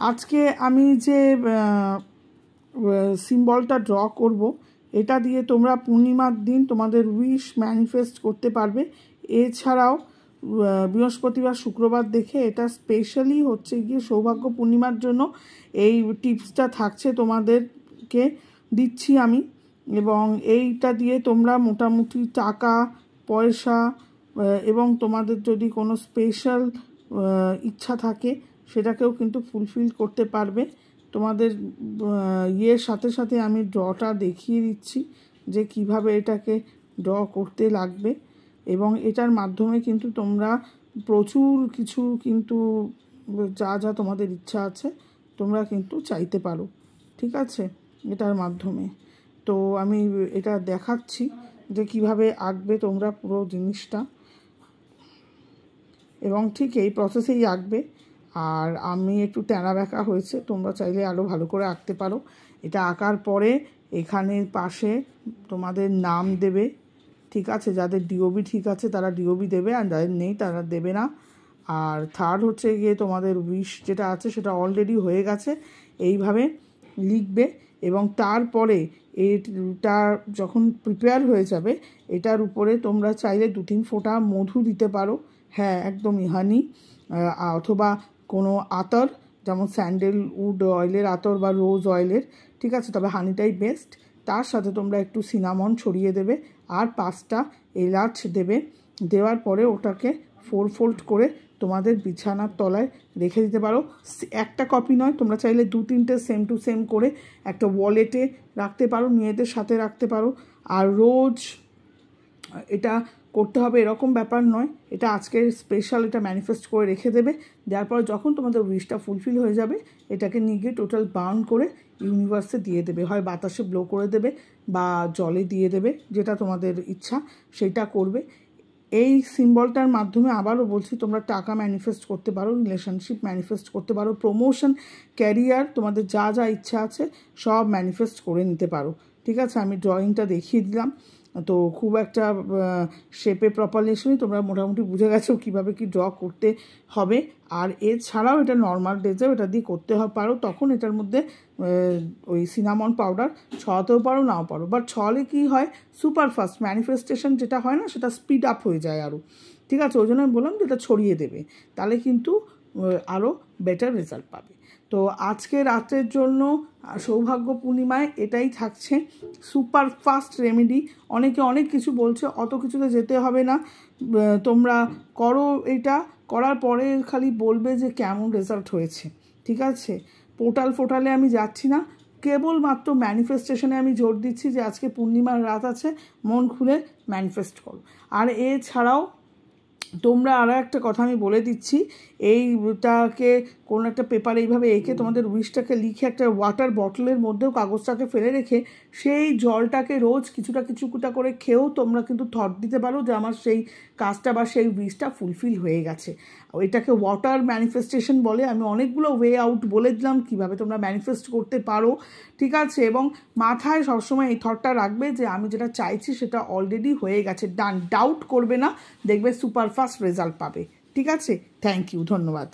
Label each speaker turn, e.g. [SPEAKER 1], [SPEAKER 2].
[SPEAKER 1] আজকে আমি যে সিম্বলটা ড্র করব এটা দিয়ে তোমরা পূর্ণিমার দিন তোমাদের উইশ ম্যানিফেস্ট করতে পারবে। এছাড়াও বৃহস্পতিবার শুক্রবার দেখে এটা স্পেশালি হচ্ছে গিয়ে সৌভাগ্য পূর্ণিমার জন্য এই টিপসটা থাকছে, তোমাদেরকে দিচ্ছি আমি। এবং এইটা দিয়ে তোমরা মোটামুটি টাকা পয়সা এবং তোমাদের যদি কোনো স্পেশাল ইচ্ছা থাকে সেটাকেও কিন্তু ফুলফিল করতে পারবে। তোমাদের ইয়ের সাথে সাথে আমি ড্রটা দেখিয়ে দিচ্ছি যে কিভাবে এটাকে ড্র করতে লাগবে, এবং এটার মাধ্যমে কিন্তু তোমরা প্রচুর কিছু কিন্তু যা যা তোমাদের ইচ্ছা আছে তোমরা কিন্তু চাইতে পারো, ঠিক আছে, এটার মাধ্যমে। তো আমি এটা দেখাচ্ছি যে কিভাবে আঁকবে তোমরা পুরো জিনিসটা, এবং ঠিক এই প্রসেসেই আঁকবে। আর আমি একটু ট্যানা ব্যাকা হয়েছে, তোমরা চাইলে আরও ভালো করে আঁকতে পারো। এটা আঁকার পরে এখানের পাশে তোমাদের নাম দেবে, ঠিক আছে, যাদের ডিওবি ঠিক আছে তারা ডিওবি দেবে, আর যাদের নেই তারা দেবে না। আর থার্ড হচ্ছে গিয়ে তোমাদের উইশ যেটা আছে সেটা অলরেডি হয়ে গেছে, এইভাবে লিখবে। এবং তারপরে এটা যখন প্রিপেয়ার হয়ে যাবে এটার উপরে তোমরা চাইলে 2-3 ফোঁটা মধু দিতে পারো, হ্যাঁ একদমই হানি, অথবা কোনো আতর যেমন স্যান্ডেলউড অয়েলের আতর বা রোজ অয়েলের, ঠিক আছে, তবে হানিটাই বেস্ট। তার সাথে তোমরা একটু সিনামন ছড়িয়ে দেবে আর 5টা এলাচ দেবে। দেওয়ার পরে ওটাকে 4 ফোল্ড করে তোমাদের বিছানার তলায় রেখে দিতে পারো। একটা কপি নয়, তোমরা চাইলে 2-3টে সেম টু সেম করে একটা ওয়ালেটে রাখতে পারো, মেয়েদের সাথে রাখতে পারো। আর রোজ এটা করতে হবে এরকম ব্যাপার নয়, এটা আজকের স্পেশাল, এটা ম্যানিফেস্ট করে রেখে দেবে। দেওয়ার পর যখন তোমাদের উইশটা ফুলফিল হয়ে যাবে এটাকে নিয়ে গিয়ে টোটাল বার্ন করে ইউনিভার্সে দিয়ে দেবে, হয় বাতাসে ব্লো করে দেবে বা জলে দিয়ে দেবে, যেটা তোমাদের ইচ্ছা সেটা করবে। এই সিম্বলটার মাধ্যমে আবারও বলছি তোমরা টাকা ম্যানিফেস্ট করতে পারো, রিলেশনশিপ ম্যানিফেস্ট করতে পারো, প্রমোশন, ক্যারিয়ার, তোমাদের যা যা ইচ্ছা আছে সব ম্যানিফেস্ট করে নিতে পারো, ঠিক আছে। আমি ড্রয়িংটা দেখিয়ে দিলাম, তো খুব একটা শেপে প্রপারলি এসেনি, তোমরা মোটামুটি বুঝে গেছো কীভাবে কি ড্র করতে হবে। আর এছাড়াও এটা নর্মাল ডেজেও এটা দিয়ে করতে পারো, তখন এটার মধ্যে ওই সিনামন পাউডার ছড়াতেও পারো, নাও পারো, বাট ছড়ালে কী হয়, সুপার ফাস্ট ম্যানিফেস্টেশন যেটা হয় না সেটা স্পিড আপ হয়ে যায় আরও, ঠিক আছে। ওই জন্য আমি বললাম যে এটা ছড়িয়ে দেবে, তাহলে কিন্তু আরও বেটার রেজাল্ট পাবে। তো আজকে রাতের জন্য সৌভাগ্য পূর্ণিমায় এটাই থাকছে, সুপার ফাস্ট রেমেডি। অনেকে অনেক কিছু বলছে, অত কিছুতে যেতে হবে না, তোমরা করো। এটা করার পরে খালি বলবে যে কেমন রেজাল্ট হয়েছে, ঠিক আছে। পোর্টালে আমি যাচ্ছি না, কেবলমাত্র ম্যানিফেস্টেশনে আমি জোর দিচ্ছি যে আজকে পূর্ণিমার রাত আছে, মন খুলে ম্যানিফেস্ট করো। আর এছাড়াও তোমরা আরও একটা কথা আমি বলে দিচ্ছি, এইটাকে কোনো একটা পেপারে এইভাবে এঁকে তোমাদের উইশটাকে লিখে একটা ওয়াটার বটলের মধ্যেও কাগজটাকে ফেলে রেখে সেই জলটাকে রোজ কিছুটা করে খেয়েও তোমরা কিন্তু থট দিতে পারো যে আমার সেই কাজটা বা সেই উইশটা ফুলফিল হয়ে গেছে। এটাকে ওয়াটার ম্যানিফেস্টেশন বলে। আমি অনেকগুলো ওয়ে আউট বলে দিলাম কীভাবে তোমরা ম্যানিফেস্ট করতে পারো, ঠিক আছে। এবং মাথায় সবসময় এই থটটা রাখবে যে আমি যেটা চাইছি সেটা অলরেডি হয়ে গেছে, ডান, ডাউট করবে না, দেখবে সুপার ফাস্ট রেজাল্ট পাবে, ঠিক আছে। থ্যাংক ইউ, ধন্যবাদ।